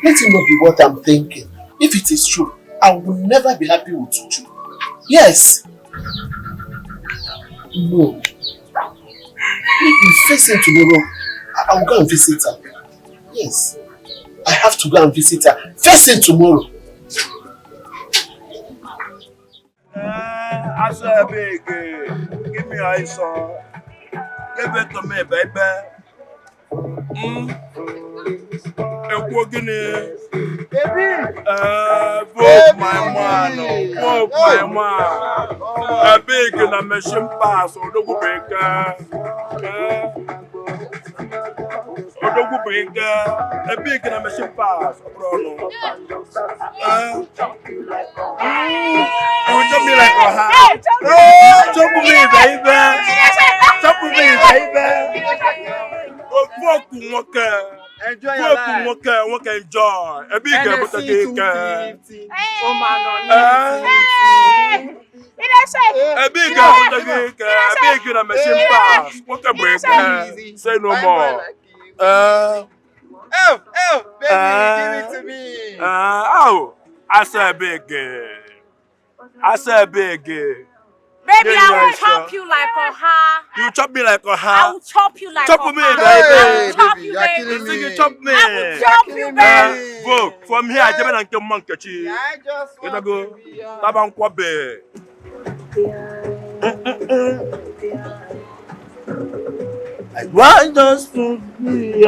let it not be what I'm thinking. If it is true, I will never be happy with Uju. Yes. No. Maybe first thing tomorrow, I will go and visit her. Yes. I have to go and visit her. First thing tomorrow. I said, big, give me ice on. Give it to me, baby. Baby. Vote my man. Vote my man. A big in a machine pass or the breaker. Or the breaker. A big in a machine pass. You jump me like a hat. Jump me, baby. Jump me, baby. Enjoy your life. Enjoy. A big girl, but a big girl. A big girl, but a big girl. A big girl, a machine pass. What a break. Say no more. Baby, give it to me. I said big girl. I said big girl. Baby, I will chop you like a ha. You chop me like a ha. I will chop you like chop a me, ha. baby. Chop you, baby. You chop me. I will chop you, baby. Go from here. I just want to monkey. I just want go. Taban kwabe. Why just to be?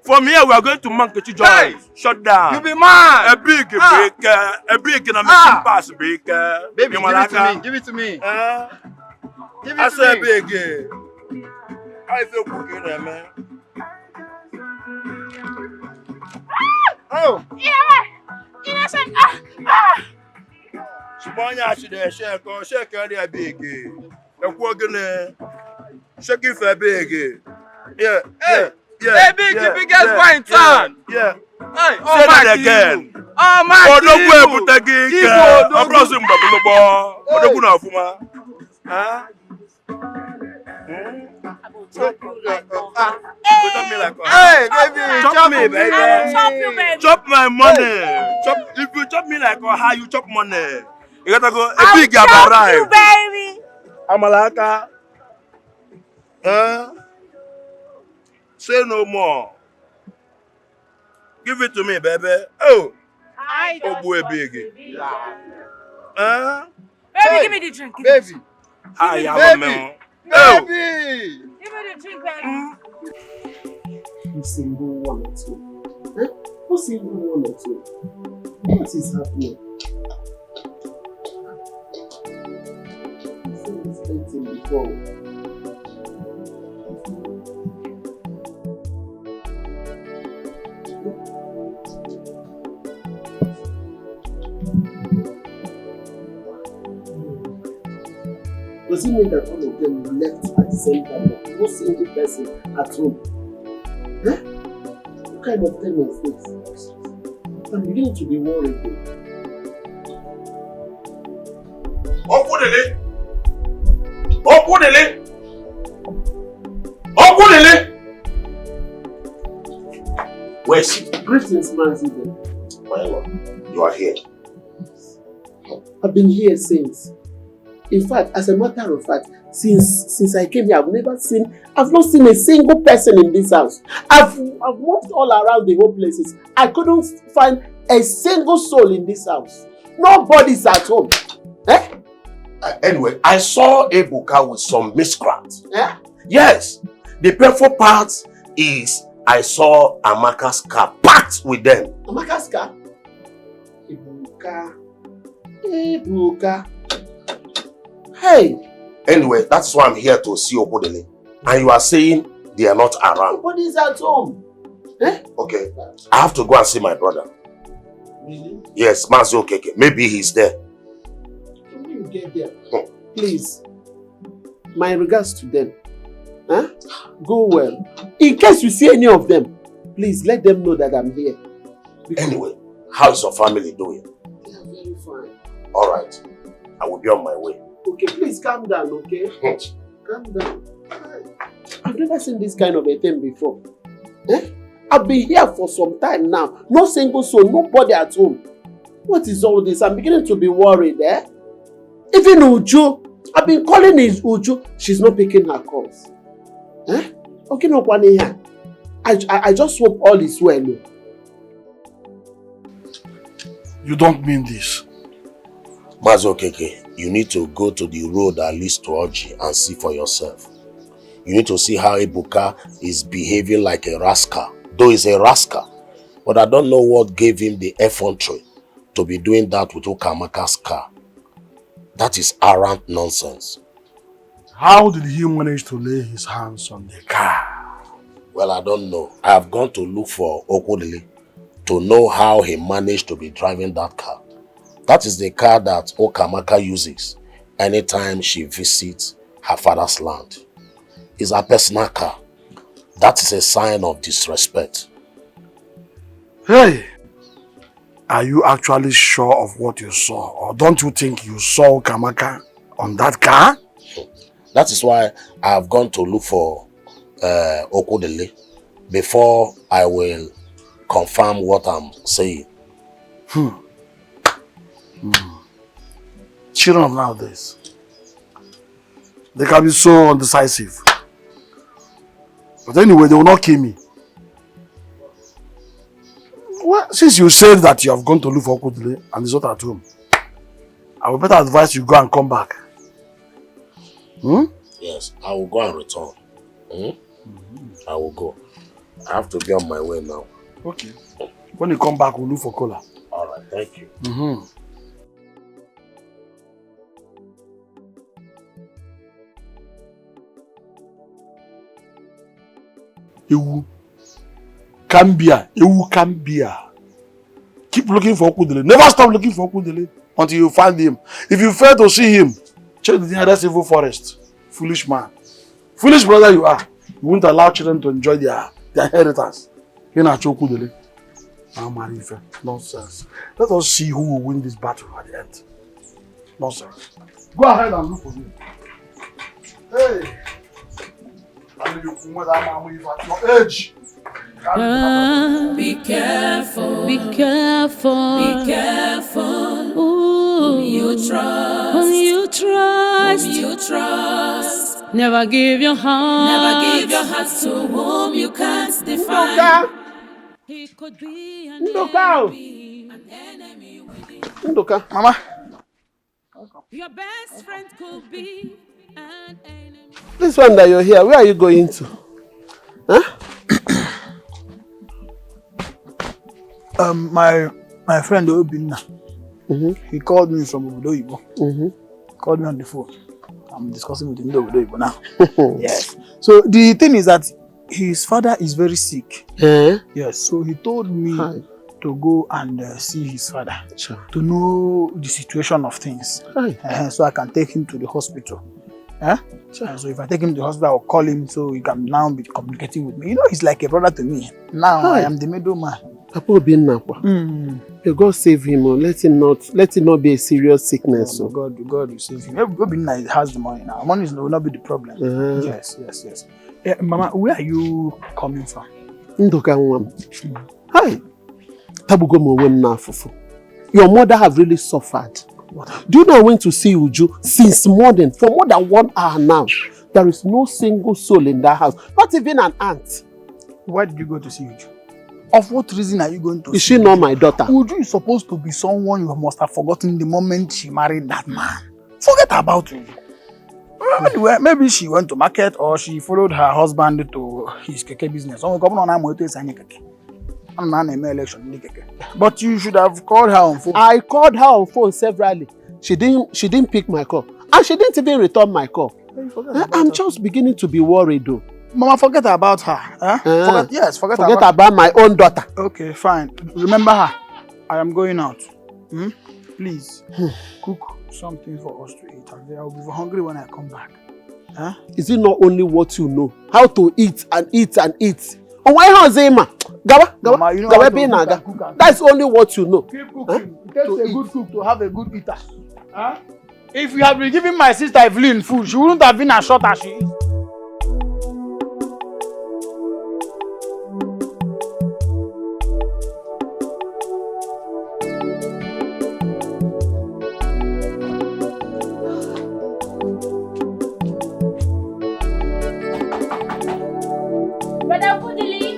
From here, we are going to Monkey Joy. Hey, shut down. You be mad. A big breaker. A big in a machine pass breaker. Baby, give it to me. Give it to me. Give it to me. I said big. I feel cooking there, man. Oh. Yeah. Innocent. Spanya should shake or shake a big. A quarter. Shake it for big. Yeah. Hey. Yeah, big, the biggest wine town. Yeah. Hey, say that again. Oh my God. No way put again. I'm browsing bubble ball. What do you know, Fuma? Huh? Hey, baby, chop me, baby. Chop you, baby. Chop my money. Chop. If you chop me like how you chop money, you gotta go. A big chop arrive. you, baby. Amalaka. Huh? Say no more. Give it to me, baby. Oh. Oh boy, big. Baby, give me the drink. Baby. I am man. Oh. Baby. Give me the drink, baby. You single one or two. Huh? Who single one or two? What is happening? I've seen this thing before. Does it mean that all of them left at the same time? No single person at home? Huh? What kind of thing is this? I'm beginning to be worried. Open it! Where is she? Greetings, Mazida. Well, you are here. I've been here since. In fact, as a matter of fact, since I came here, I've not seen a single person in this house. I've walked all around the whole places. I couldn't find a single soul in this house. Nobody's at home. Eh? Anyway, I saw Ebuka with some miscreants. Eh? Yes. The painful part is I saw Amaka's car packed with them. Amaka's car? Ebuka. Hey! Anyway, that's why I'm here to see Obodele. And you are saying they are not around. Nobody's at home. Eh? Okay. I have to go and see my brother. Really? Yes, Mazi Okeke. Maybe he's there. When you get there, please, my regards to them. Huh? Go well. In case you see any of them, please let them know that I'm here. Anyway, how's your family doing? They are very fine. Alright. I will be on my way. Okay, please calm down, okay? Calm down. I've never seen this kind of a thing before. Eh? I've been here for some time now. No single soul, nobody at home. What is all this? I'm beginning to be worried, eh? Even Uju, I've been calling his Uju. She's not picking her calls. Eh? Okay, no one here. I just hope all is well. No? You don't mean this. Mazo Keke, you need to go to the road that leads to Oji and see for yourself. You need to see how Ebuka is behaving like a rascal. Though he's a rascal, but I don't know what gave him the effrontery to be doing that with Ukamaka's car. That is arrant nonsense. How did he manage to lay his hands on the car? Well, I don't know. I have gone to look for Okodili to know how he managed to be driving that car. That is the car that Okamaka uses anytime she visits her father's land. It's a personal car. That is a sign of disrespect. Hey! Are you actually sure of what you saw? Or don't you think you saw Okamaka on that car? That is why I have gone to look for Okodili before I will confirm what I'm saying. Children of nowadays, they can be so undecisive. But anyway, they will not kill me. Well, since you said that you have gone to look for Okodile and he's not at home, I would better advise you go and come back. Yes, I will go and return. I will go. I have to be on my way now. Okay. When you come back, we'll look for cola. Alright, thank you. Ewu Cambia. Keep looking for Okodile. Never stop looking for Okodile until you find him. If you fail to see him, check the nearest evil forest. Foolish man. Foolish brother you are. You won't allow children to enjoy their inheritance. You're not Okodile. Nonsense. Let us see who will win this battle at the end. Nonsense. Go ahead and look for him. Hey! Your age. Be careful, be careful, be careful. Whom you trust, whom you trust, whom you trust. Never give your heart to whom you can't define. He could be an enemy within. Ndoka. Mama. Your best friend could be an enemy. This one that you're here, where are you going to? Huh? My friend Obinna, he called me from Obodo. Called me on the phone. I'm discussing with him Obodo now. Yes. So the thing is that his father is very sick. Yes. So he told me to go and see his father to know the situation of things. So I can take him to the hospital. So if I take him to the hospital, I'll call him so he can now be communicating with me. You know, he's like a brother to me. Now I am the middleman. May God save him. Let it not be a serious sickness. God will save him. Everybody has the money now. Money will not be the problem. Yes. Mama, where are you coming from? Hi. Your mother have really suffered. Do you know I went to see Uju since morning for more than 1 hour now? There is no single soul in that house, not even an ant. Why did you go to see Uju? Of what reason are you going to see? Is she not my daughter? Uju is supposed to be someone you must have forgotten the moment she married that man. Forget about Uju. Anyway, maybe she went to market or she followed her husband to his keke business. But you should have called her on phone. I called her on phone severally. She didn't pick my call. And she didn't even return my call. I'm just beginning to be worried though. Mama, forget about her. Forget about my own daughter. Okay, fine. Remember her. I am going out. Please, cook something for us to eat. I will be hungry when I come back. Is it not only what you know? How to eat and eat and eat? Oh, why has Emma? Mama, you know that's only what you know. Keep cooking. It takes a good cook to have a good eater. If you had been giving my sister Evelyn food, she wouldn't have been as short as she is. Brother Kudili.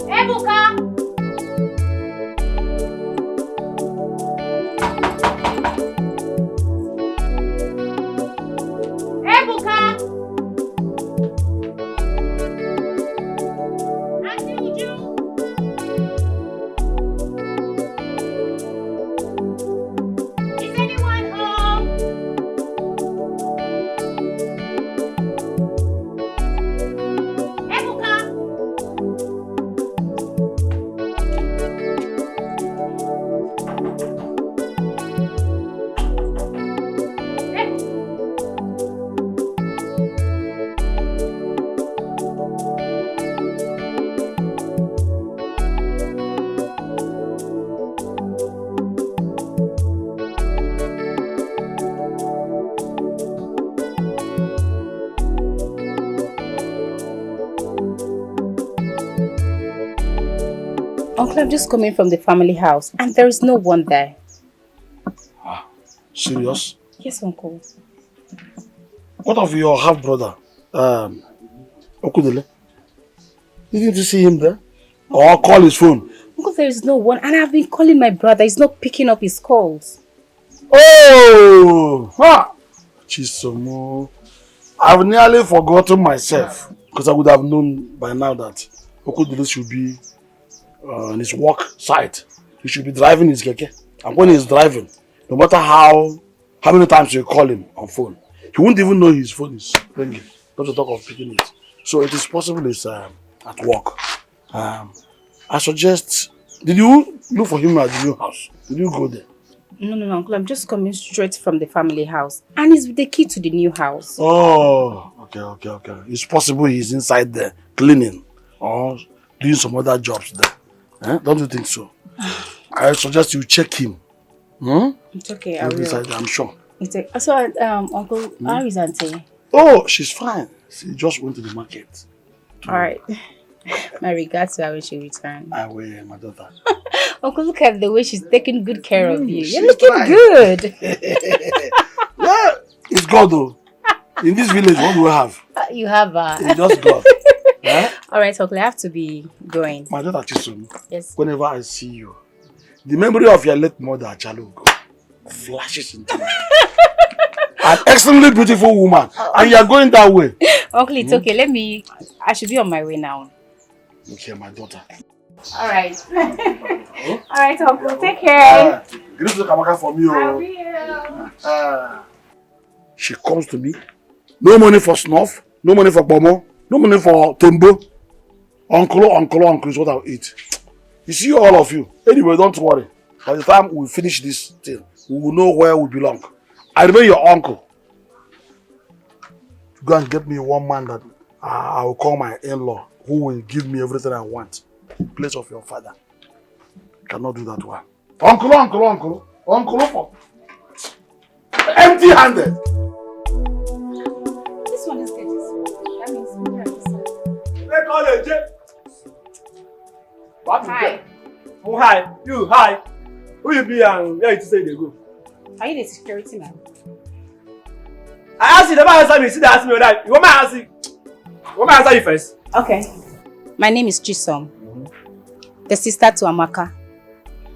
Ebuka. Ebuka. Auntie Uju. Is anyone home? Ebuka. Uncle, I'm just coming from the family house and there is no one there. Serious? Yes, Uncle. What of your half-brother, Okudele? Didn't you see him there? Or call his phone? Uncle, there is no one and I've been calling my brother. He's not picking up his calls. Oh! Ha! Chisomo. I've nearly forgotten myself because I would have known by now that Okudele should be on his work site. He should be driving his keke. And when he's driving, no matter how many times you call him on phone, he won't even know his phone is ringing. Not to talk of picking it. So it is possible he's at work. I suggest, did you look for him at the new house? Did you go there? No, Uncle. I'm just coming straight from the family house. And he's with the key to the new house. Oh, okay. It's possible he's inside there cleaning or doing some other jobs there. Don't you think so? I suggest you check him. It's okay, I will. Inside, I'm sure. It's okay. So, Uncle, how is Auntie? Oh, she's fine. She just went to the market. Alright. My regards to her when she returns. I will, my daughter. Uncle, look at the way she's taking good care of you. You're she's looking fine. good. Yeah, it's God though. In this village, what do we have? You have It's just God. Alright, Uncle, I have to be going. My daughter Chisom, Yes. whenever I see you, the memory of your late mother, Chalu, flashes into me. An extremely beautiful woman. And you are going that way. Uncle, it's okay. I should be on my way now. Look here, my daughter. Alright. Alright, Uncle, take care. Greet to Kamaka for me. I will. She comes to me. No money for snuff. No money for bomo. No money for tombo. Uncle is what I'll eat. You see all of you. Anyway, don't worry. By the time we finish this thing, we will know where we belong. I remember your uncle. Go and get me one man that I will call my in-law, who will give me everything I want. In place of your father. Cannot do that one. Uncle for empty-handed. This one is getting small. That means we are the Let's call it J. What is Hi. that? Oh, hi. You, hi. Who you be and where you say they go? Are you the security man? I asked you, never answer me. See that ask me that. You want me to answer you? You want me to answer you first? Okay. My name is Chisom. The sister to Amaka.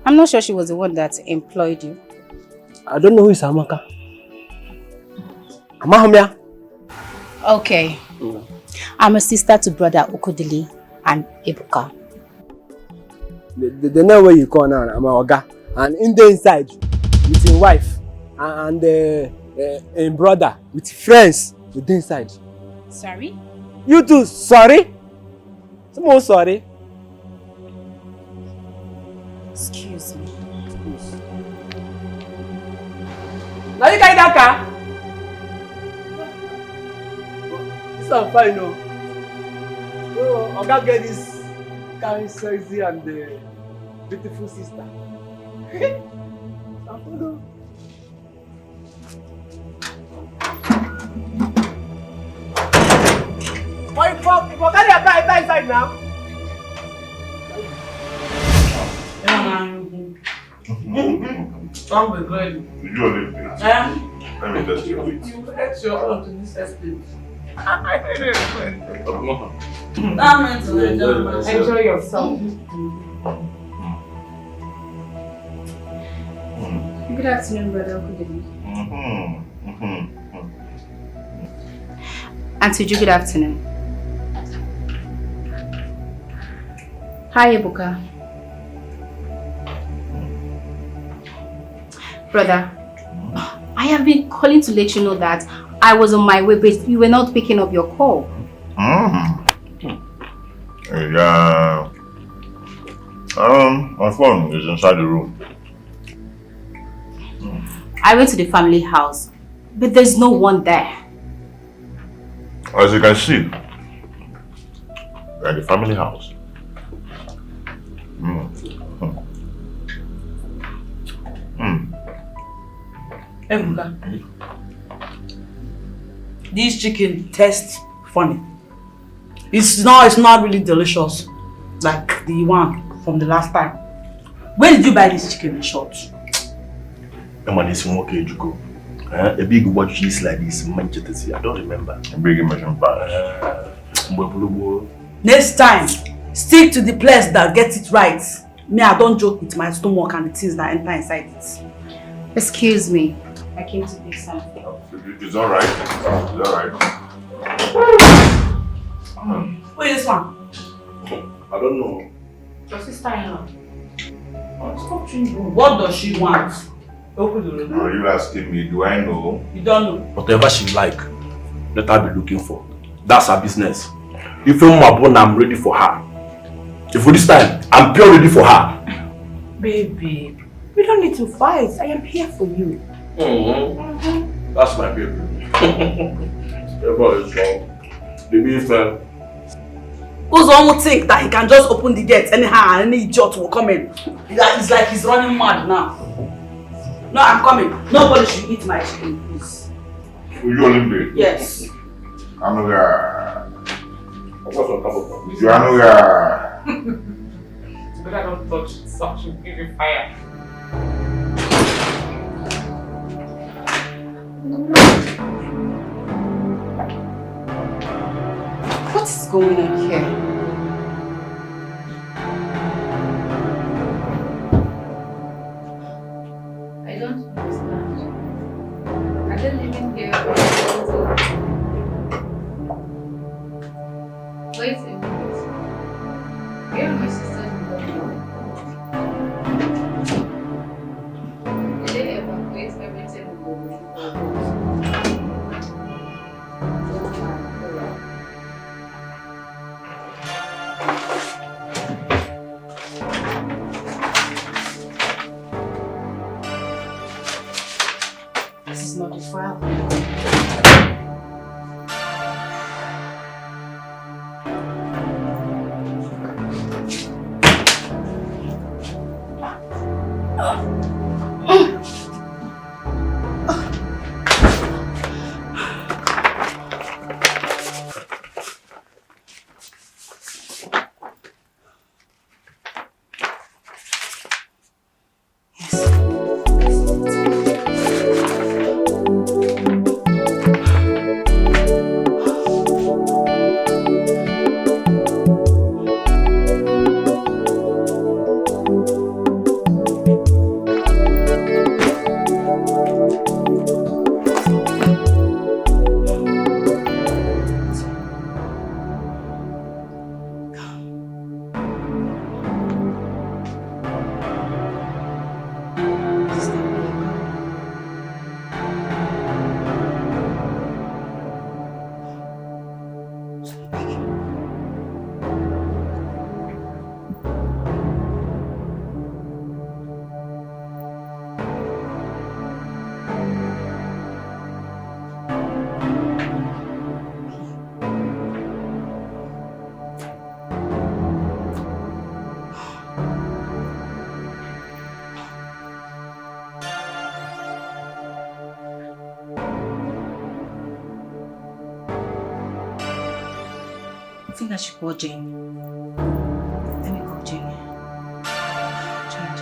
I'm not sure she was the one that employed you. I don't know who is Amaka. Amahomia. Okay. I'm a sister to brother Okudili and Ebuka. They know where you call now, I'm a Oga. And in the inside, with his wife and a brother, with friends, with the inside. Sorry? You too, sorry? Someone sorry? Excuse me. Now you carry that car? This one fine, no? So, Oga get this kind sexy and beautiful sister. Why for carry your car inside now? Come with ready. You are living. Let me test you. You ate your own to this estate. Enjoy yourself. Good afternoon, brother. Good evening. Auntie Ju, good afternoon. Hi, Ebuka. Brother, I have been calling to let you know that I was on my way, but you were not picking up your call. Yeah. My phone is inside the room. I went to the family house, but there's no one there. As you can see, we're at the family house. Ebuka, this chicken tastes funny. It's not really delicious like the one from the last time. Where did you buy this chicken in short? This one okay to go. A big watch cheese like this, Manchester. I don't remember. A big immersion pass. Next time, stick to the place that gets it right. Me, I don't joke with my stomach and the things that enter inside it. Excuse me. I came to pick something. It's alright. It's alright. Who is this one? I don't know. Your sister-in-law. Stop chewing. What does she want? Are you asking me? Do I know? You don't know. Whatever she like, let her be looking for. That's her business. If I'm ready for her. If for this time, I'm pure ready for her. Baby, we don't need to fight. I am here for you. That's my baby. Everybody is strong. Baby fell. Who's the one who think that he can just open the gate anyhow and any idiot will come in? It's like he's running mad now. No, I'm coming. Nobody should eat my chicken, please. Will you only be? Yes. I'm not I've got some cup of You are But I don't touch it, so I should give you fire. What is going on here? I don't understand. I didn't even hear what Wait a minute. Where are my sisters in the room? Did they evacuate everything in the room? This is not a file. I think I should call Jane. Let me call Jane. Jane.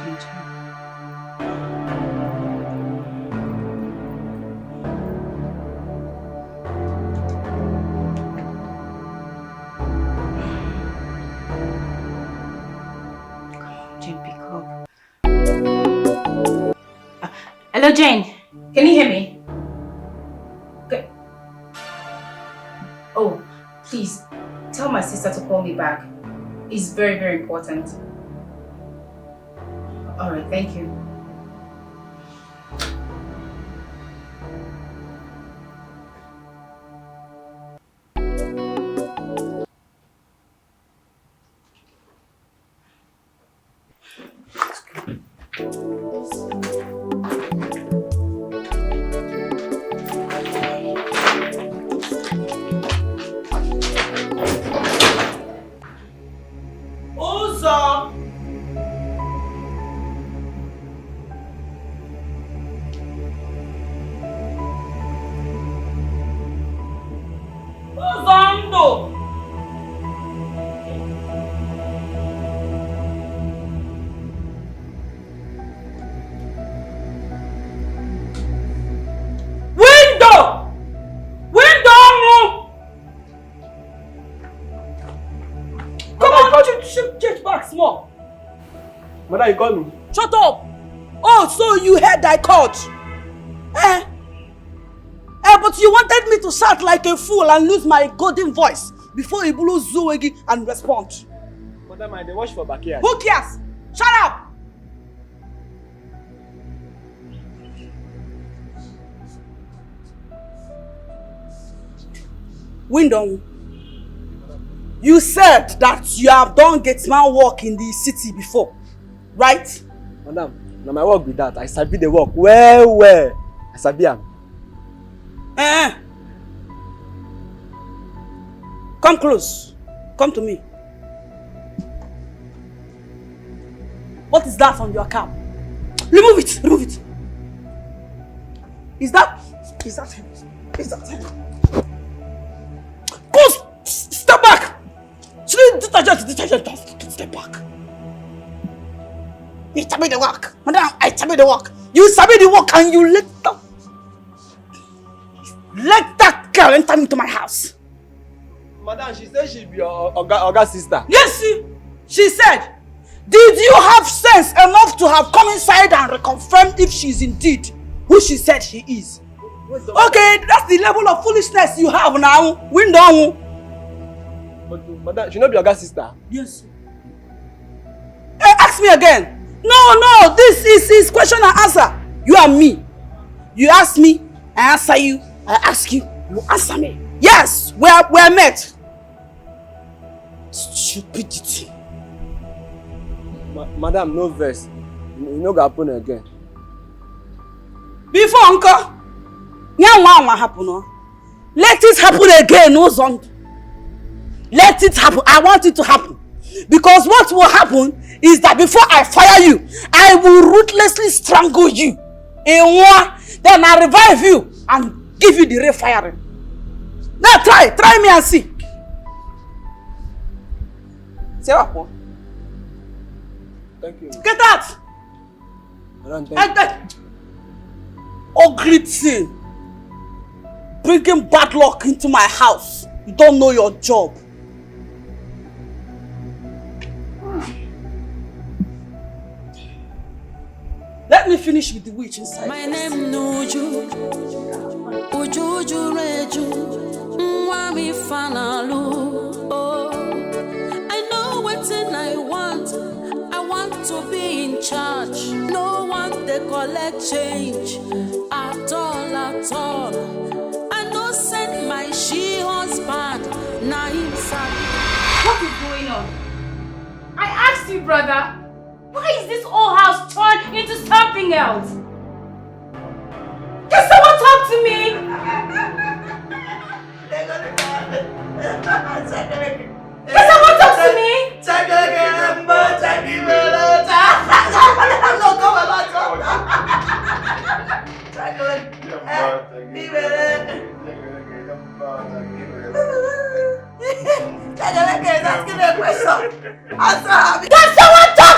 Hello, Jane. Can you hear me? Okay. Oh, please, tell my sister to call me back. It's very, very important. Alright, thank you. Mother, you call me? Shut up! Oh, so you heard I called? But you wanted me to shout like a fool and lose my golden voice before Ibulu Zuwegi and respond. Mother, they watch for backyard. Who cares? Shut up! Windom, you said that you have done gateman work in the city before, right? Madam, now my work with that. I sabi the work well. I sabi am. Come close. Come to me. What is that on your cap? Remove it. Remove it. Is that him? Is that him? Go! Step back! Detergent, step back. You sabi the work. Madam, I sabi the work. You sabi the work and you let that girl enter into my house. Madam, she said she'd be your Oga's sister. Yes, she said. Did you have sense enough to have come inside and reconfirm if she's indeed who she said she is? Okay, that's the level of foolishness you have now. Window. But Madam, she not be Oga's sister. Yes. Ask me again. No, this is question and answer. You and me. You ask me, I answer you. I ask you, you answer me. Yes, we're met. Stupidity. Madam, no verse. You no go happen again. Before uncle, happen. Let it happen again, no son. Let it happen. I want it to happen. Because what will happen is that before I fire you, I will ruthlessly strangle you. Then I revive you and give you the refiring. Now try me and see. Say what? Thank you. Get out! Ugly thing. Bringing bad luck into my house. You don't know your job. Let me finish with the witch inside. My name Nuju, Ujuju Reju, Mwami Fanalu. Oh, I know what I want. I want to be in charge. No one they collect change at all. I don't send my she-husband. Now inside. What is going on? I asked you, brother. Why is this old house turned into something else? Can someone talk to me? Can someone talk to me? Can someone talk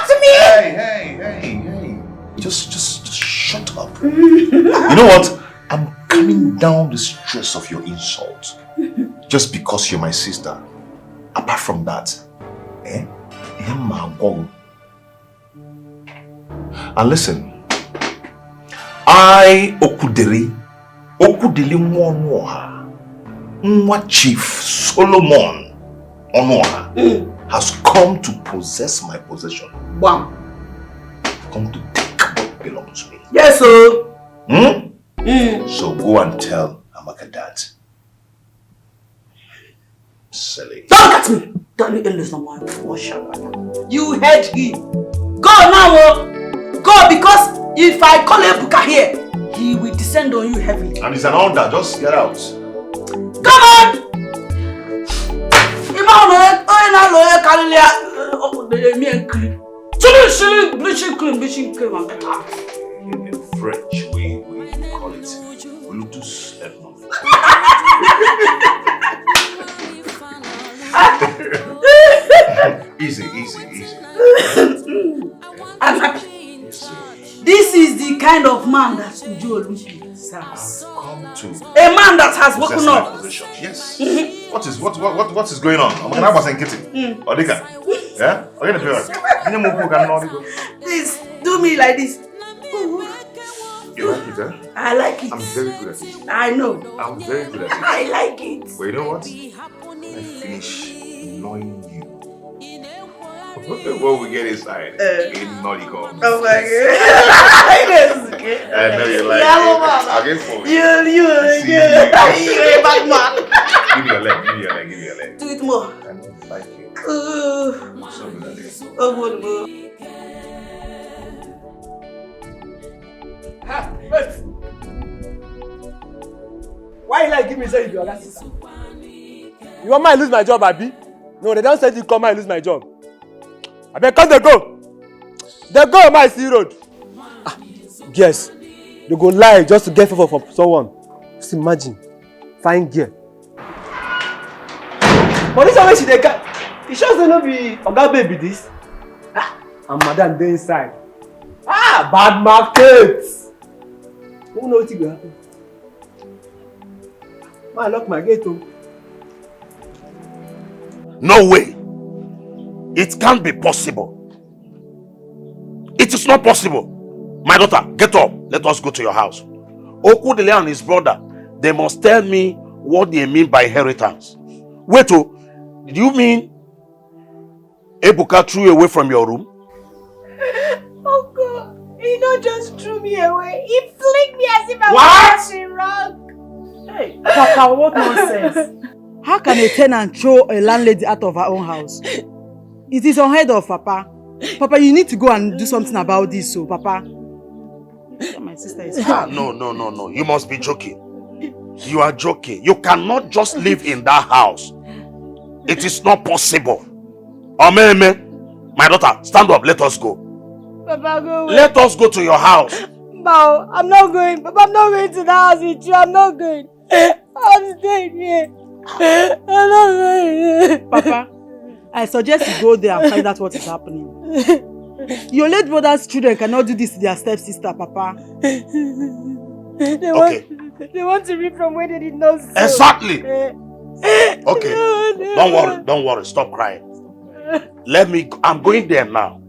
to me? Hey. Just shut up. You know what? I'm calming down the stress of your insult. Just because you're my sister. Apart from that, and listen, I, Okudili Mwonoha, Nwa Chief Solomon Onoha, has come to possess my possession. Bam. Come to take what belongs to me. Yes, sir. So go and tell Amaka that. Silly. Don't get me! Don't you listen to my You heard him. Go now, go, because if I call Ebuka here, he will descend on you heavily. And it's an order, just get out. Come on! Bleaching cream. In French, we call it Bluetooth. Easy. I'm happy. This is the kind of man that Uju Oluchi serves. A man that has woken up. Yes. What is going on? I'm gonna have Odika. Yeah? Please do me like this. You like it, huh? I like it. I'm very good at it. I know. I'm very good at it. I like it. But you know what? When I finish knowing you, when we get inside, in naughty comes. Oh my God. I know you like it. I'll get for you. You're a bad man. Give me your leg. Do it more. I don't like it. So good at it. Oh, good. Why you like give me say you are assist? You want me to lose my job, Abi? No, they don't say you come and lose my job. I beg, come they go. They go on my sea road. Yes, they go lie just to get favor from someone. Just imagine, fine girl. But this way she dey carry. It shows they no be oga baby this. And madam dey inside. Bad market. Who know what will happen? I lock my gate. No way. It can't be possible. It is not possible. My daughter, get up. Let us go to your house. Okudele and his brother, they must tell me what they mean by inheritance. Wait, do you mean Ebuka threw you away from your room? Oh God, he not just threw me away. He flicked me as if I was in rock. Hey, Papa, what nonsense? How can a tenant throw a landlady out of her own house? It is unheard of, Papa. Papa, you need to go and do something about this, so Papa. My sister is No. You must be joking. You are joking. You cannot just live in that house. It is not possible. Omeme, my daughter, stand up. Let us go. Papa, go away. Let us go to your house. No, I'm not going. Papa, I'm not going to the house with you. I'm not going. I'm staying here. I'm not going. Papa, I suggest you go there and find out what is happening. Your late brother's children cannot do this to their stepsister, Papa. They want to read from where they did not sow. Exactly. Okay. Don't worry. Stop crying. Let me. I'm going there now.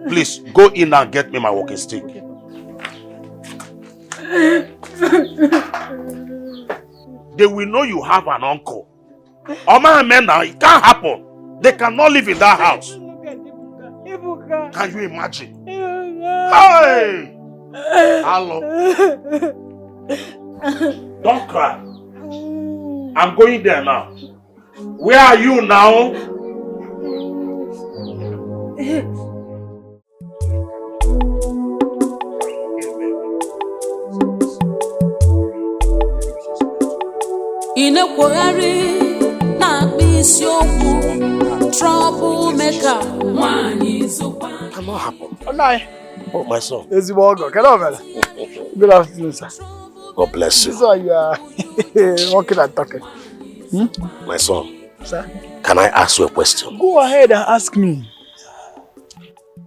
Please go in and get me my walking stick. They will know you have an uncle. Oh man, now it can't happen. They cannot live in that house. Ebuka. Can you imagine? Ebuka. Hey! Hello. Don't cry. I'm going there now. Where are you now? Inekwogharị na-akpa isi okwu troublemaker nwanyị zụkwa. Cannot happen. Oh, my son. Good afternoon, sir. God bless you. So you are walking and talking. My son. Sir? Can I ask you a question? Go ahead and ask me.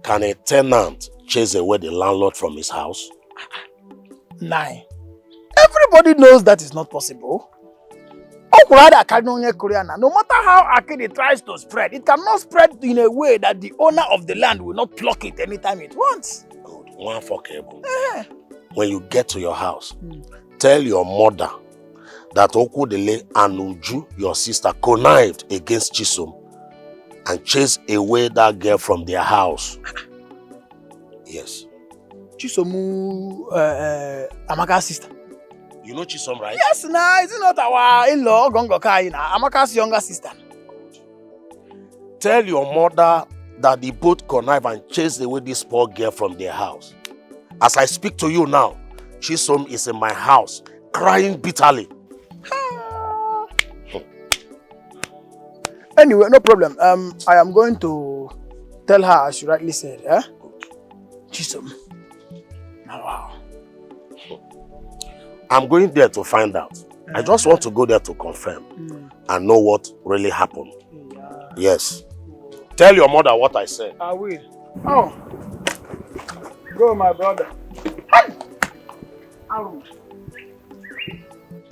Can a tenant chase away the landlord from his house? Nine. Everybody knows that is not possible. No matter how Akede tries to spread, it cannot spread in a way that the owner of the land will not pluck it anytime it wants. Good. One for cable. when you get to your house, tell your mother that Okudele and Uju, your sister, connived against Chisom and chased away that girl from their house. Yes. Chisomu, Amaka's sister. You know Chisom, right? Yes, nah, it's not our in-law, Gongokai, Amaka's younger sister. Tell your mother that they both connive and chased away this poor girl from their house. As I speak to you now, Chisom is in my house, crying bitterly. Anyway, no problem. I am going to tell her as you rightly said, eh? Chisom. Wow. I'm going there to find out. I just want to go there to confirm and know what really happened. Yes. Tell your mother what I said. I will. Oh. Go, my brother.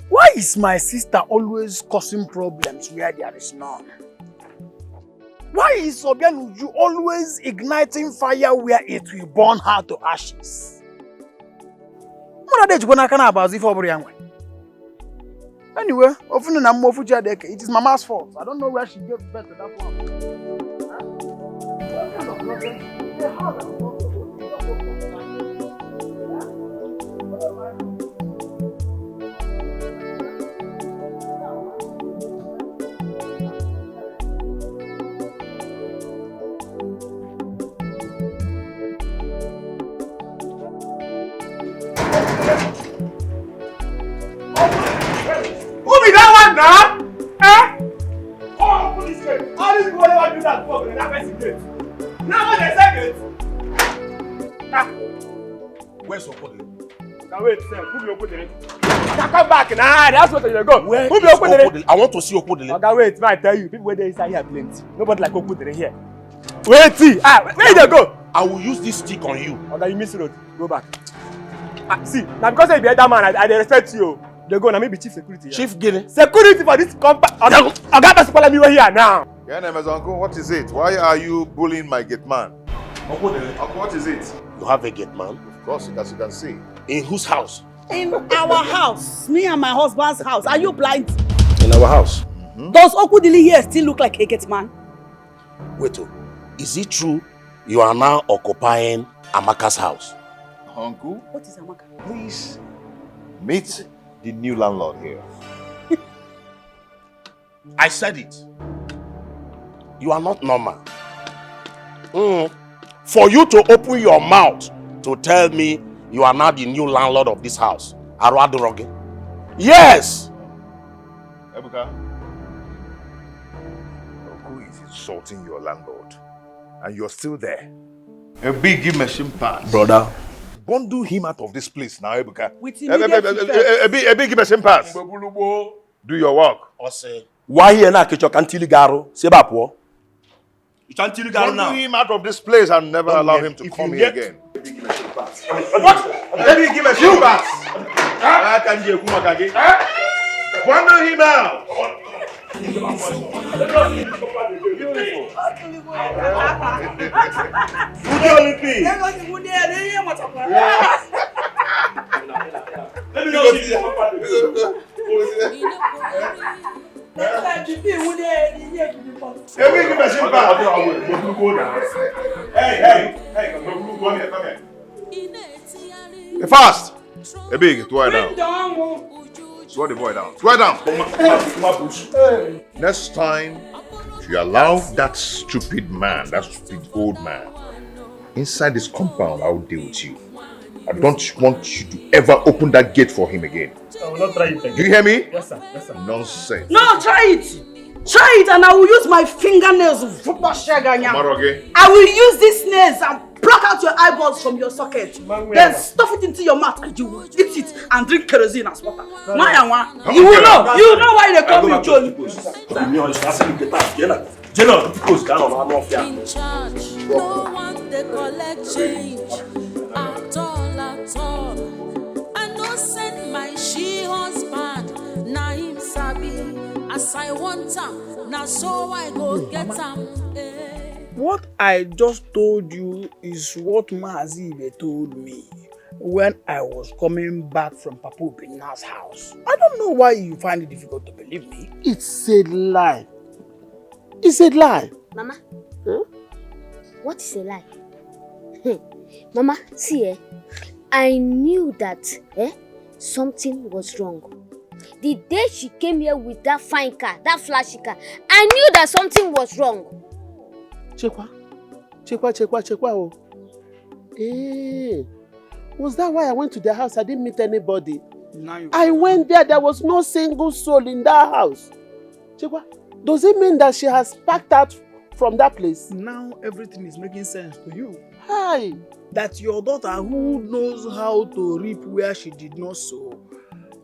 Why is my sister always causing problems where there is none? Why is Obianuju always igniting fire where it will burn her to ashes? Anyway, it is Mama's fault. I don't know where she gave birth to that one. Who be that one now? Eh? Oh, police gate. All these people never do that before, but that person gate. Now what they say gate? Ah. Where's Okudele? Now wait, sir. Who be Okudele? Come back now. That's what you go. Where Who be is Okudele? Okudele? I want to see Okudele. Okay, wait. Man, I tell you, people where they inside here plenty. Nobody like Okudele here. Wait, see. Where you go? I will use this stick on you. Okay, you miss road. Go back. See, now because you be that man, I respect you. They go, now me be chief security. Chief Guinea. Security for this compound. I got to follow me here now. Yeah, name is Uncle. What is it? Why are you bullying my gate man? Okudele. Uncle, what is it? You have a gate man? Of course, as you can see. In whose house? In our house. Me and my husband's house. Are you blind? In our house. Does Okudili here still look like a gate man? Wait, is it true you are now occupying Amaka's house? Uncle, What is Amaka? please meet the new landlord here. I said it. You are not normal. For you to open your mouth to tell me you are now the new landlord of this house, Aruaduroge. Yes! Ebuka, Uncle is insulting your landlord, and you're still there. A big machine pass. Brother. Bundle him out of this place now, Ebuka. With immediate effect. A big machine pass. Do your work. Why here na kicho kantili garo? Seba po. You kantili garo now. Bundle him out of this place and never allow him to come here again. What? Let me give a shoe back. I can do Kumakage. Bundle him out. Fast! A big, swear down. Swear the boy down. Swear down. Next time, if you allow that stupid man, that stupid old man, inside this compound, I'll deal with you. I don't want you to ever open that gate for him again. I will not try it again. Do you hear me? Yes, sir. Yes, sir. Nonsense. No, try it. Try it and I will use my fingernails. Maroge. I will use these nails and pluck out your eyeballs from your socket. Then stuff it into your mouth and you will eat it and drink kerosene as water. You will know. You will know why they call me Johnny. In charge, no one they collect change at all. I no send my she-husband, na him sabi. As I want him, na so I go get him. What I just told you is what Mazibe told me. when I was coming back from Papu Bina's house. I don't know why you find it difficult to believe me. It's a lie. It's a lie. Mama, what is a lie? Mama, see, I knew that something was wrong. The day she came here with that fine car, that flashy car, I knew that something was wrong. Chekwa. Oh. Was that why I went to the house? I didn't meet anybody. I went there was no single soul in that house. Chekwa, does it mean that she has packed out from that place? Now everything is making sense to you. Hi. That your daughter, who knows how to reap where she did not sow,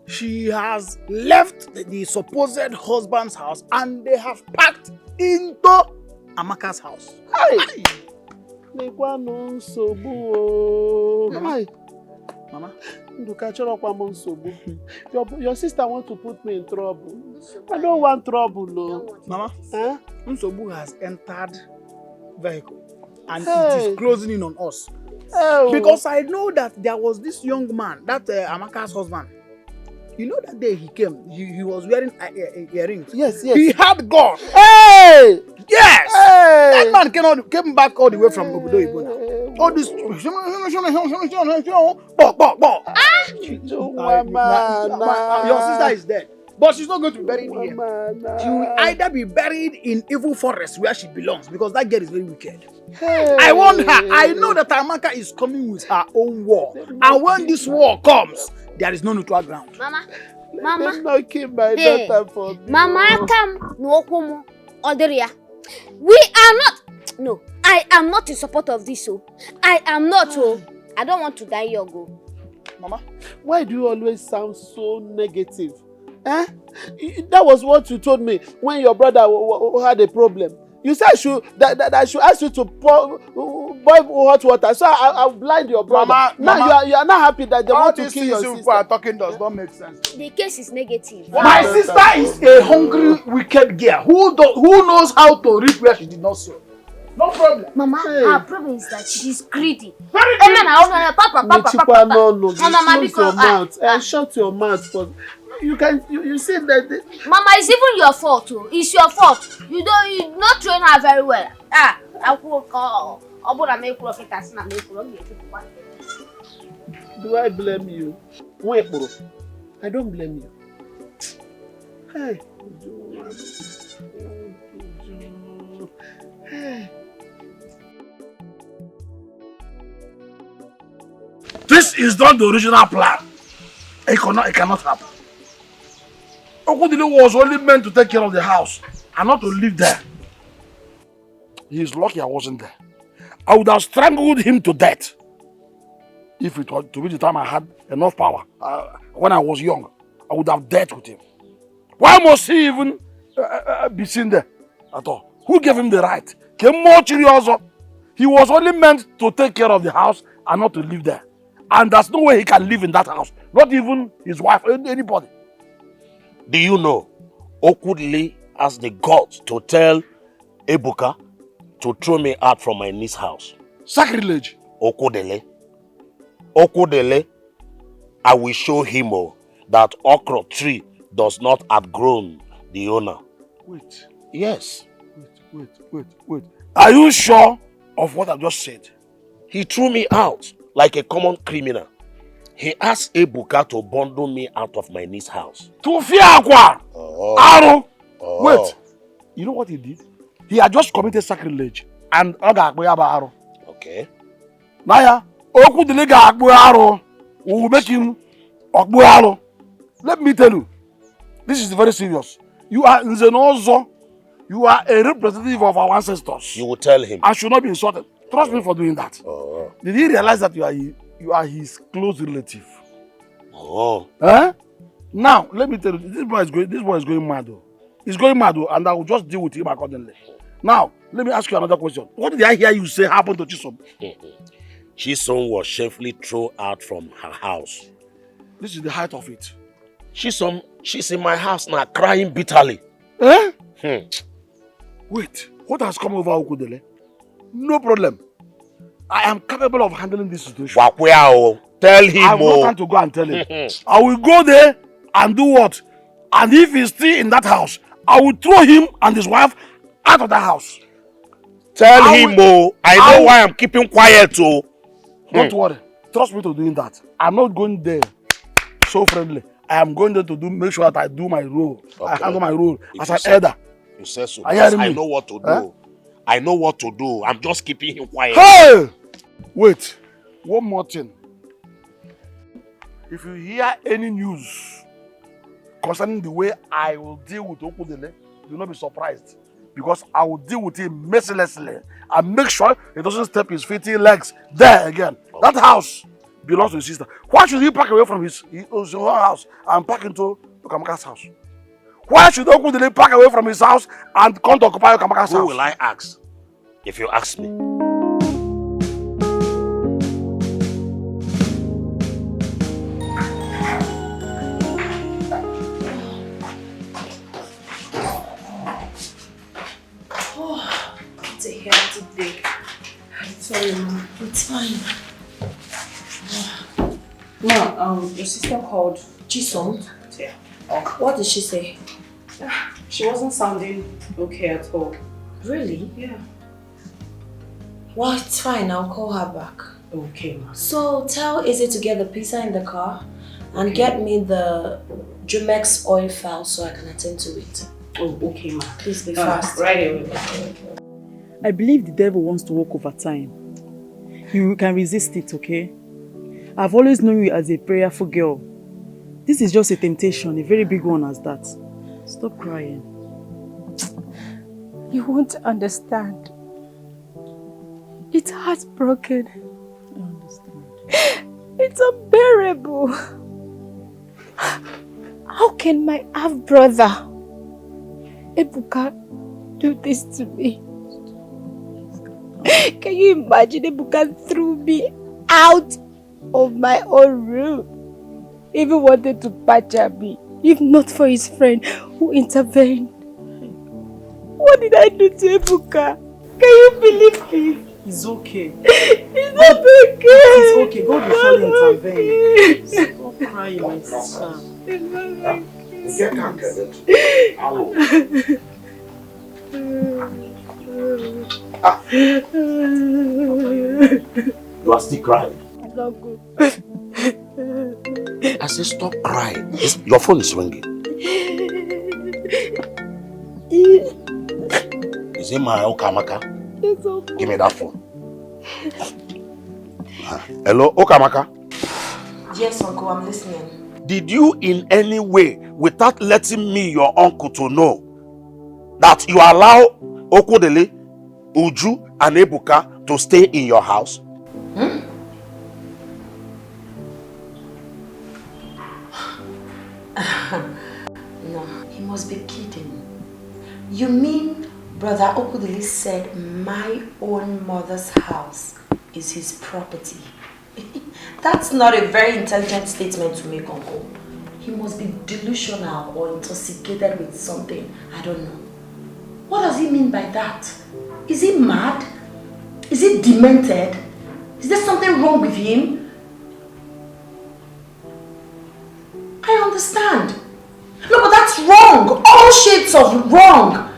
she has left the supposed husband's house and they have packed into Amaka's house. Hi. Hi. Mama. Your sister wants to put me in trouble. I don't want trouble, no. Mama, Nsobu has entered vehicle and it is closing in on us. Because I know that there was this young man, that Amaka's husband. You know that day he came, he was wearing earrings. Yes. He had gun. Hey! Yes! Hey! That man came back all the way from Obodo Ibona. All this. Your sister is dead. But she's not going to be buried here. She will either be buried in evil forest where she belongs, because that girl is very wicked. Hey. I warned her. I know that Amaka is coming with her own war. And when this war comes, there is no neutral ground. Mama. Not keep my daughter for me. Mama, come. No, Oderia. We are not. No, I am not in support of this. I am not. I don't want to die your go. Mama, why do you always sound so negative? That was what you told me when your brother had a problem. You said I should ask you to boil hot water, so I'll blind your brother. Mama, you are not happy that they want to kill your sister. People are talking does not make sense. The case is negative. My sister is a hungry, wicked girl who knows how to reap where she did not sow. No problem. Mama, her problem is that she's greedy. Very greedy. No. Close your mouth. Shut your mouth. You see that. Mama, it's even your fault too. It's your fault. You not train her very well. Do I blame you? Wait, bro. I don't blame you. Hey. This is not the original plan. It cannot happen. Okudili was only meant to take care of the house and not to live there. He is lucky I wasn't there. I would have strangled him to death if it was to be the time I had enough power. When I was young, I would have dealt with him. Why must he even be seen there at all? Who gave him the right? He was only meant to take care of the house and not to live there. And there's no way he can live in that house. Not even his wife, anybody. Do you know, Okudili has the guts to tell Ebuka to throw me out from my niece's house. Sacrilege. Okudili, I will show him that okra tree does not outgrow the owner. Wait. Yes. Wait. Are you sure of what I just said? He threw me out like a common criminal. He asked Ebuka to bundle me out of my niece's house. To Fiakwa! Aro! Wait. You know what he did? He had just committed sacrilege. And Aro. Okay. Naya, Okudili Aro. We will make him Aro. Let me tell you, this is very serious. You are Nzenozo. You are a representative of our ancestors. You will tell him. I should not be insulted. Trust me for doing that. Did he realize that you are his close relative? Now, let me tell you, this boy is going mad. He's going mad, and I will just deal with him accordingly. Now, let me ask you another question. What did I hear you say happened to Chisom? Chisom was shamefully thrown out from her house. This is the height of it. Chisom, she's in my house now, crying bitterly. Wait, what has come over Okudili? No problem. I am capable of handling this situation. Tell I him, will not time to go and tell him. I will go there and do what? And if he's still in that house, I will throw him and his wife out of that house. Tell him, I know why I'm keeping quiet, Don't worry. Trust me to doing that. I'm not going there so friendly. I am going there to make sure that I do my role. Okay. I handle my role as an elder. You say so. I know what to do. Huh? I know what to do. I'm just keeping him quiet. Hey! Wait. One more thing. If you hear any news concerning the way I will deal with Okudele, do not be surprised. Because I will deal with him mercilessly and make sure he doesn't step his filthy legs there again. Okay. That house belongs to his sister. Why should he pack away from his own house and pack into Okamaka's house? Why should Okudele pack away from his house and come to occupy Okamaka's house? Who will I ask if you ask me? Sorry, Mom. It's fine. Ma, your sister called. Chisom? Yeah. What did she say? She wasn't sounding okay at all. Really? Yeah. Well, it's fine. I'll call her back. Okay, Ma. So tell Izzy to get the pizza in the car and get me the Jumex oil file so I can attend to it. Oh, okay, Ma. Please be fast. Right away. I believe the devil wants to work overtime. You can resist it, okay? I've always known you as a prayerful girl. This is just a temptation, a very big one as that. Stop crying. You won't understand. It's heartbroken. I understand. It's unbearable. How can my half-brother, Ebuka, do this to me? Can you imagine Ebuka threw me out of my own room? Even wanted to patch me, if not for his friend who intervened. What did I do to Ebuka? Can you believe it? It's okay. It's not okay. It's okay. God will surely intervene. Stop crying, my sister. It's not You are still crying. It's not good. I said, stop crying. Your phone is ringing. Is it my Okamaka? It's okay. Give me that phone. Hello, Okamaka? Yes, Uncle, I'm listening. Did you in any way, without letting me, your uncle, to know that you allow Okudele, Uju, and Ebuka to stay in your house? No, he must be kidding. You mean Brother Okudili said my own mother's house is his property? That's not a very intelligent statement to make, Uncle. He must be delusional or intoxicated with something. I don't know. What does he mean by that? Is he mad? Is he demented? Is there something wrong with him? I understand. No, but that's wrong. All shades of wrong.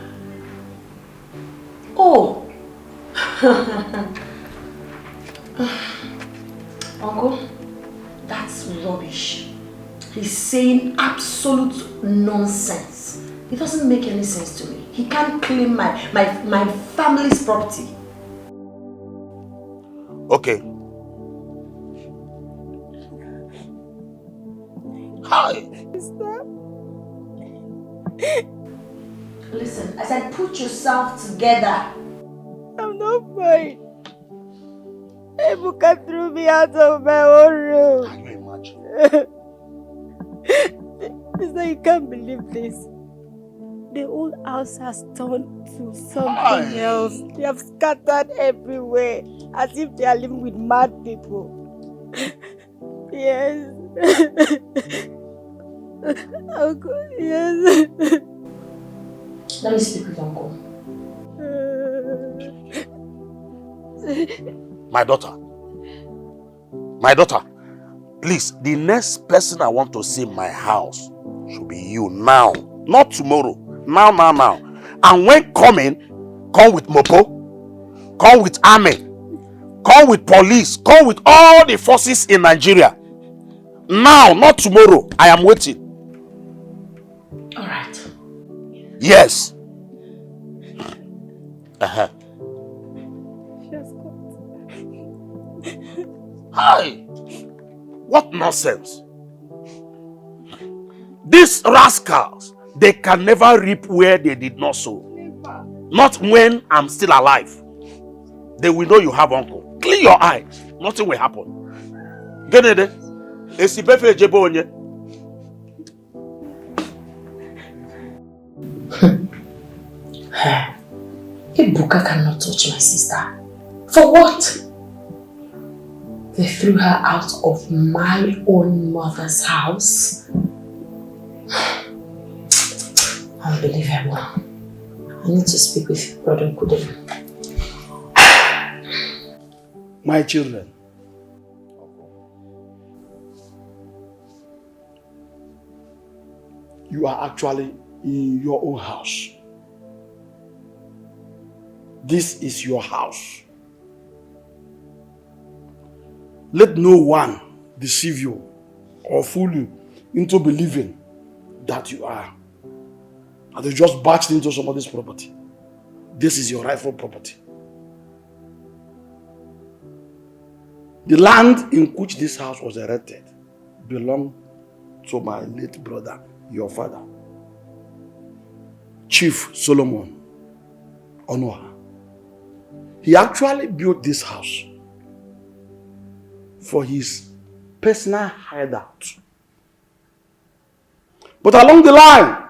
Oh. Uncle, that's rubbish. He's saying absolute nonsense. It doesn't make any sense to me. He can't claim my family's property. Okay. Hi. Stop. Listen, I said put yourself together. I'm not fine. Ebuka threw me out of my own room. Can you imagine? Sister, you can't believe this. The whole house has turned to something else. They have scattered everywhere, as if they are living with mad people. Yes. Uncle, yes. Let me speak with Uncle. My daughter. My daughter. Please, the next person I want to see in my house should be you now. Not tomorrow. Now. And when coming, come with mopo, come with army, come with police, come with all the forces in Nigeria. Now, not tomorrow. I am waiting. All right. Yes. Hi. What nonsense. These rascals, they can never reap where they did not sow. Not when I'm still alive. They will know you have uncle. Clean your eyes. Nothing will happen. Get it? Esibefe jebo onye. Ibuka cannot touch my sister. For what? They threw her out of my own mother's house. Unbelievable. I need to speak with Brother Kude. My children, you are actually in your own house. This is your house. Let no one deceive you or fool you into believing that you are. And you just barged into somebody's property. This is your rightful property. The land in which this house was erected belonged to my late brother, your father, Chief Solomon Onoha. He actually built this house for his personal hideout. But along the line,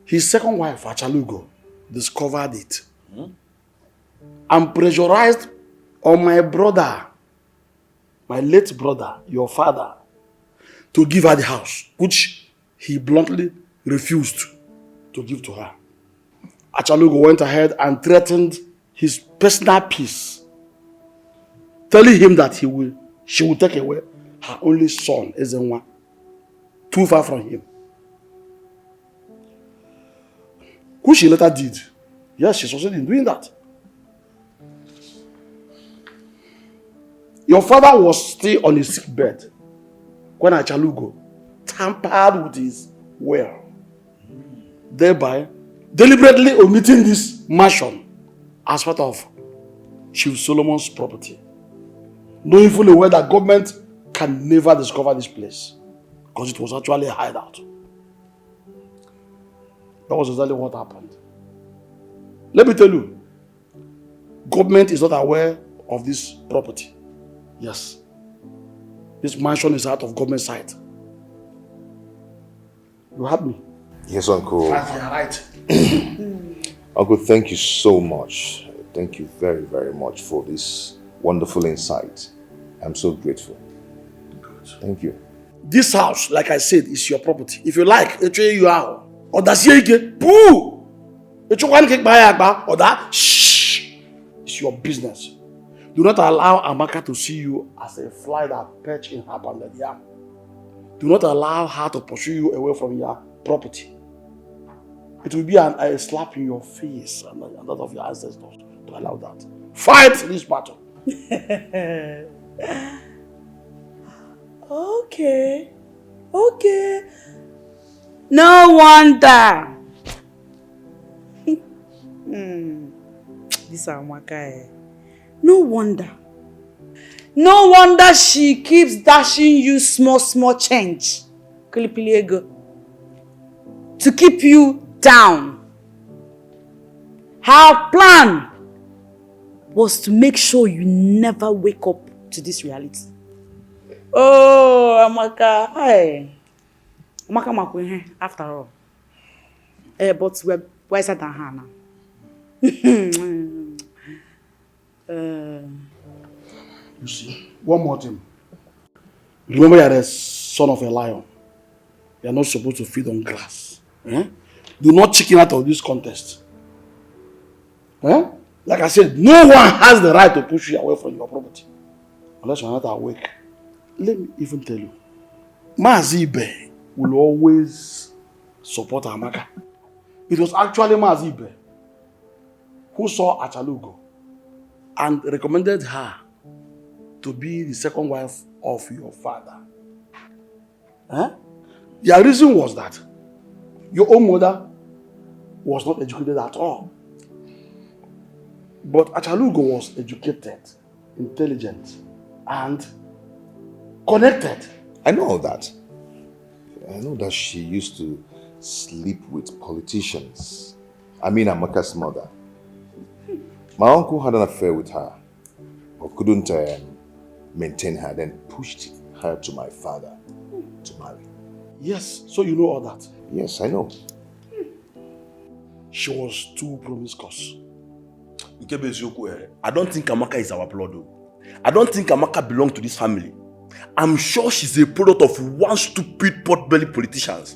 his second wife, Achalugo, discovered it and pressurized on my brother, my late brother, your father, to give her the house, which he bluntly refused to give to her. Achalugo went ahead and threatened his personal peace, telling him that she will take away her only son, Ezenwa, too far from him. Which she later did. Yes, she succeeded in doing that. Your father was still on his sick bed when Achalugo tampered with his will, thereby deliberately omitting this mansion as part of Chief Solomon's property, knowing fully well that government can never discover this place because it was actually a hideout. That was exactly what happened. Let me tell you, government is not aware of this property. Yes. This mansion is out of government sight. You have me? Yes, Uncle. You're right. Uncle, thank you so much. Thank you very, very much for this wonderful insight. I'm so grateful. Good. Thank you. This house, like I said, is your property. If you like, you are. Or that's your poo. Or that, shh. It's your business. Do not allow Amaka to see you as a fly that perch in her pounded yam. Do not allow her to pursue you away from your property. It will be a slap in your face and that of your ancestors to allow that. Fight this battle. Okay. No wonder. This Amaka. No wonder she keeps dashing you small change. To keep you down. Her plan was to make sure you never wake up to this reality. Oh, Amaka. Hey. Amaka Makwe, after all. But we're wiser than her now. You see, one more thing. Remember you are the son of a lion. You are not supposed to feed on grass. Do not chicken out of this contest. Like I said, no one has the right to push you away from your property. unless you're not awake. Let me even tell you, Mazibe will always support Amaka. It was actually Mazibe who saw Achalugo and recommended her to be the second wife of your father. Huh? The reason was that your own mother was not educated at all. But Achalugo was educated, intelligent, and connected. I know all that. I know that she used to sleep with politicians. I mean, Amaka's mother. My uncle had an affair with her, but couldn't maintain her, then pushed her to my father to marry. Yes, so you know all that? Yes, I know. She was too promiscuous. I don't think Amaka is our blood. I don't think Amaka belongs to this family. I'm sure she's a product of one stupid pot-belly politicians.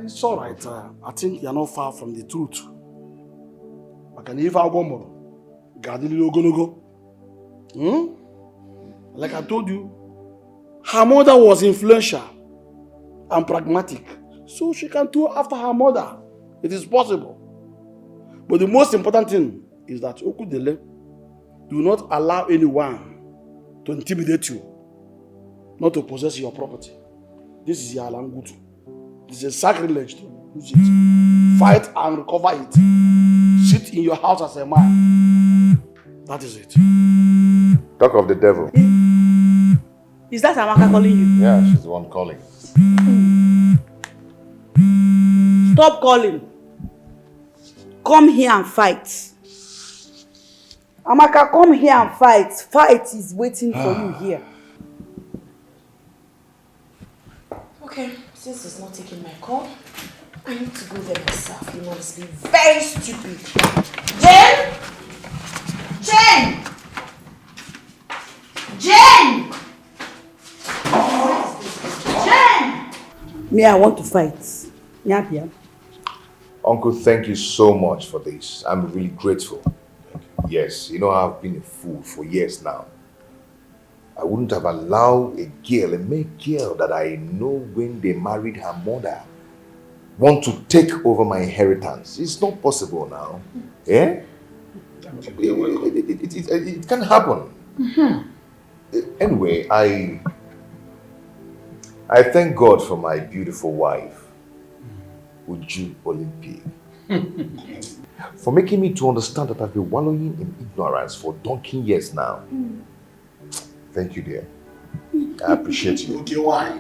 It's all right. I think you're not far from the truth. Like I told you, her mother was influential and pragmatic, so she can do after her mother. It is possible. But the most important thing is that Okudele do not allow anyone to intimidate you, not to possess your property. This is your language. It is a sacrilege to lose it. Fight and recover it. Sit in your house as a man. That is it. Talk of the devil. Is that Amaka calling you? Yeah, she's the one calling. Stop calling. Come here and fight. Amaka, come here and fight. Fight is waiting for you here. Okay, since he's not taking my call, I need to go there myself. You must be very stupid. Jane! Jane! Jane! Jane! Me, I want to fight. Yeah. Uncle, thank you so much for this. I'm really grateful. Yes, you know, I've been a fool for years now. I wouldn't have allowed a male girl that I know when they married her mother, want to take over my inheritance. It's not possible now. Yeah? It can happen. Anyway, I thank God for my beautiful wife, Uju Olympic, for making me to understand that I've been wallowing in ignorance for donkey years now. Thank you, dear. I appreciate you. Okay, why?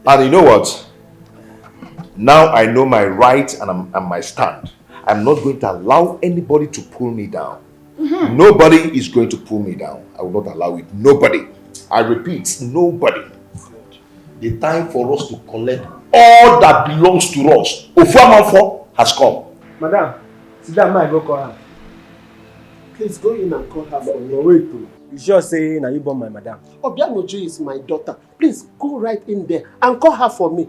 And you know what? Now I know my right and my stand. I'm not going to allow anybody to pull me down. Nobody is going to pull me down. I will not allow it. Nobody. I repeat, nobody. The time for us to collect all that belongs to us, Ofuamanfo, has come. Madam, sit down, I go call her. Please go in and call her for me. Wait, you sure say now you born my madam? Obianoju is my daughter. Please go right in there and call her for me.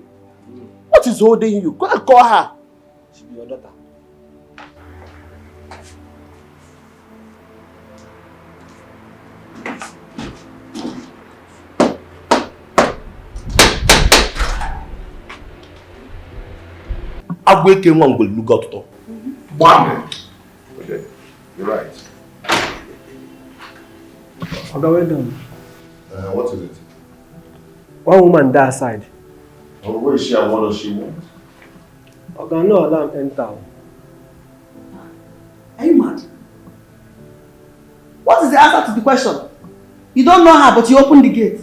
What is holding you? Go and call her. She be your daughter. Agweke nwa ngwe luga ọtụtụ. Okay, you're right. Okay, well done. What is it? One woman died aside. Oh, where is she and what does she want? Okay, no alarm enter. Are you mad? What is the answer to the question? You don't know her, but you opened the gate.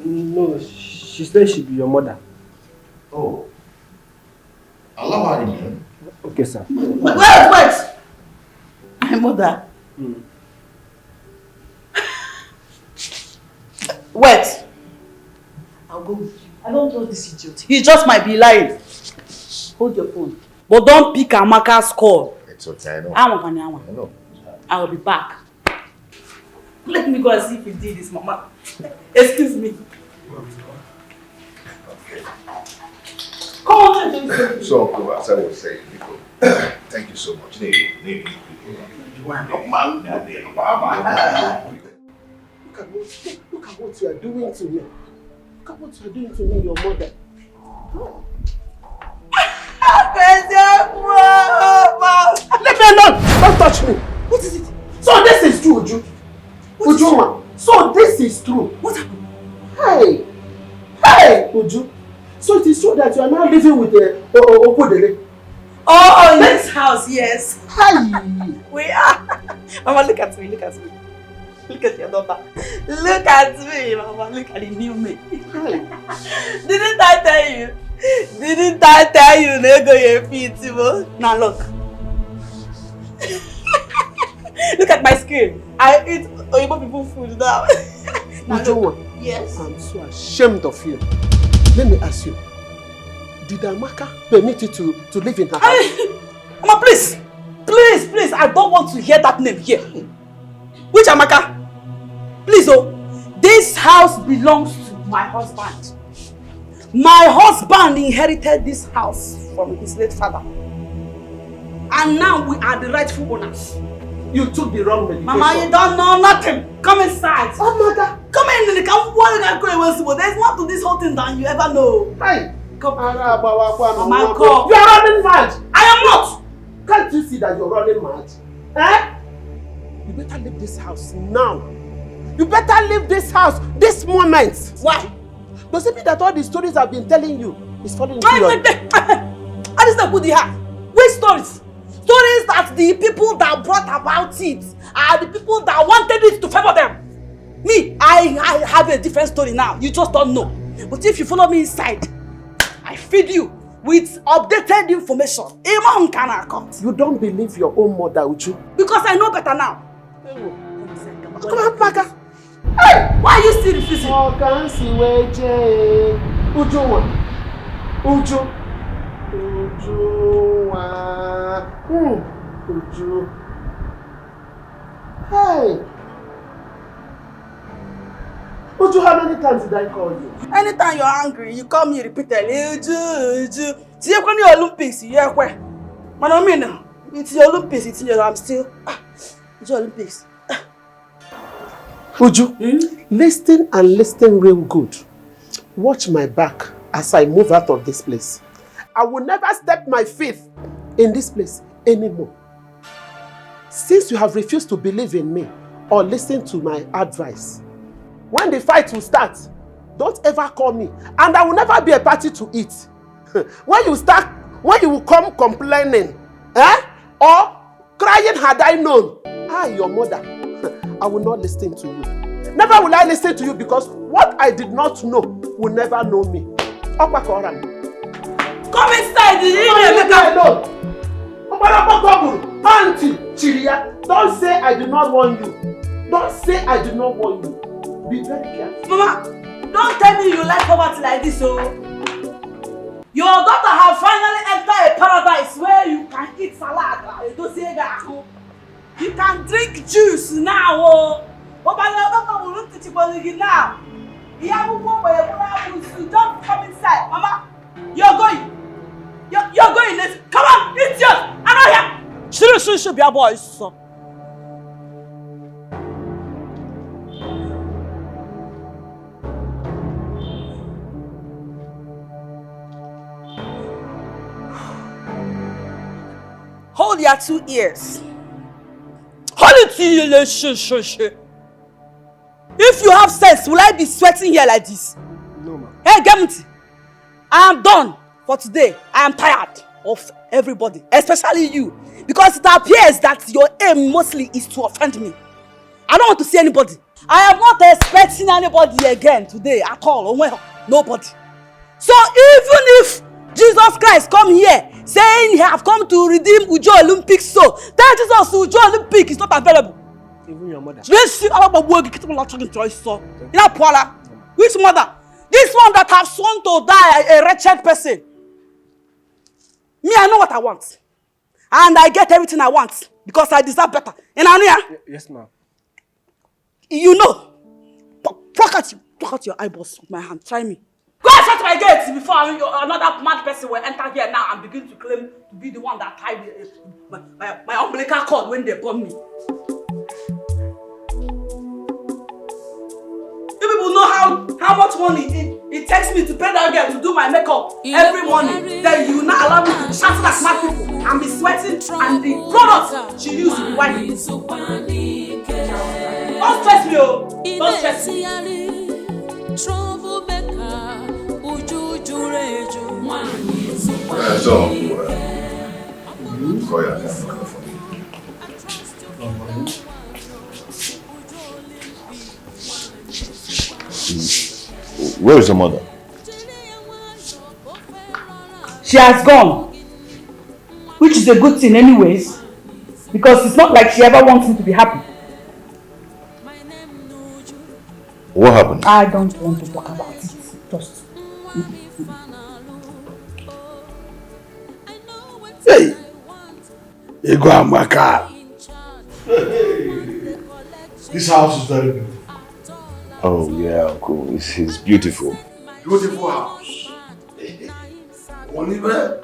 No, she said she be your mother. Oh. Allow her in here. Okay, sir. Wait! My mother. Wait. I'll go with you. I don't trust this idiot. He just might be lying. Hold your phone. But don't pick Amaka's call. It's okay, I know. I know. I'll be back. Let me go and see if he did this, Mama. Excuse me. Come on, So, as I was saying before, Thank you so much. Look at what you are doing to me. Look at what you are doing to me, your mother. Leave me alone! Don't touch me! What is it? So this is true, Uju. Ujuma. So this is true. What happened? Hey! Hey, Uju. So it is true that you are now living with Okudele? Oh, in this house, yes. Hi! We are. Mama, look at me, look at me. Look at your daughter. Look at me, Mama. Look at the new me. Didn't I tell you? Didn't I tell you they go your feet, Timo? Now look. Look at my skin. I eat Oyibo people food now. Ujuma, yes. I'm so ashamed of you. Let me ask you. Did Amaka permit you to live in her house? Mama, please. Please, please. I don't want to hear that name here. Which Amaka? Please, oh. This house belongs to my husband. My husband inherited this house from his late father. And now we are the rightful owners. You took the wrong medication. Mama, you don't know nothing. Come inside. Oh, mother. Come in. There's more to this whole thing than you ever know. Hey. Come. Mama, come. You are running mad. I am not. Can't you see that you're running mad? Eh? You better leave this house now. You better leave this house this moment. Why? Does it mean that all the stories I've been telling you is falling into your... That is not good. Which stories? Stories that the people that brought about it are the people that wanted it to favor them. Me, I have a different story now. You just don't know. But if you follow me inside, I feed you with updated information. You don't believe your own mother, Uju? Because I know better now. Come on, Paka. Hey, why are you still refusing? Oh, can't see where Uju. Uju. Uju. Hey. Uju, how many times did I call you? Anytime you're angry, you call me repeatedly. Uju. See, you're going to Olympics. Yeah, where? Man, I mean, it's the Olympics. It's your. I'm still. It's the Olympics. Uju, listen and listen real good. Watch my back as I move out of this place. I will never step my feet in this place anymore. Since you have refused to believe in me or listen to my advice, when the fight will start, don't ever call me, and I will never be a party to it. When you will come complaining, or crying had I known, your mother, I will not listen to you. Never will I listen to you, because what I did not know will never know me. Come inside, Auntie Chiria, don't say I did not warn you. Don't say I did not warn you. Be very careful. Mama, don't tell me you like poverty like this, oh. Your daughter has finally entered a paradise where you can eat salad. You can drink juice now, oh. But my daughter will look at you now. Don't come inside, Mama. You're going. You're going. Come on, it's yours. I'm not here. Should be a boy, so. Hold your 2 ears. Hold it to your shush. If you have sense, will I be sweating here like this? No, ma. Hey, Gemuti, I am done for today. I am tired of everybody, especially you, because it appears that your aim mostly is to offend me. I don't want to see anybody. I am not expecting anybody again today at all. Nobody. So even if Jesus Christ come here saying he have come to redeem Ujo Olympics, so that Jesus Ujo Olympic is not available. Even your mother. Which mother? This one that have sworn to die a wretched person. Me, I know what I want. And I get everything I want because I deserve better. In Ania? Yes, ma'am. You know. Pluck out your eyeballs with my hand. Try me. Go and shut my gates before another mad person will enter here now and begin to claim to be the one that tied my umbilical cord when they burn me. You people know how much money it takes me to pay that girl to do my makeup every morning. Then you not allow me to shout like mad people and be sweating and the products she used to be wiping. Don't stress me, oh! Don't stress me. Where is your mother? She has gone, which is a good thing anyways, because it's not like she ever wants me to be happy. What happened? I don't want to talk about it. Just. Hey! Ego Amaka! This house is very beautiful. Oh yeah, uncle. It's beautiful. Beautiful house. Oliver.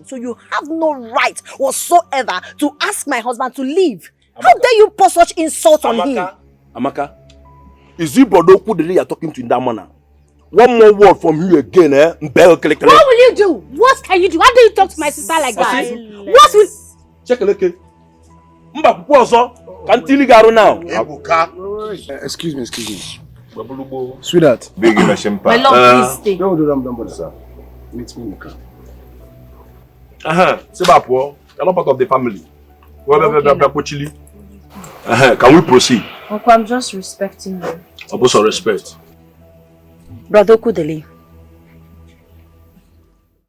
So you have no right whatsoever to ask my husband to leave. Amaka. How dare you pour such insult on him? Amaka, is it Brother Okudili you're talking to in that manner? One more word from you again, eh? What will you do? What can you do? How do you talk to my sister like that? What will... Check a look. Mba kuposo, kantili garo now. Excuse me. Sweetheart. My love, please stay. Don't do that, sir. Meet me in the car. Sebapo, you're not part of the family. Can we proceed? Uncle, I'm just respecting you. Also respect. Brother Okudili,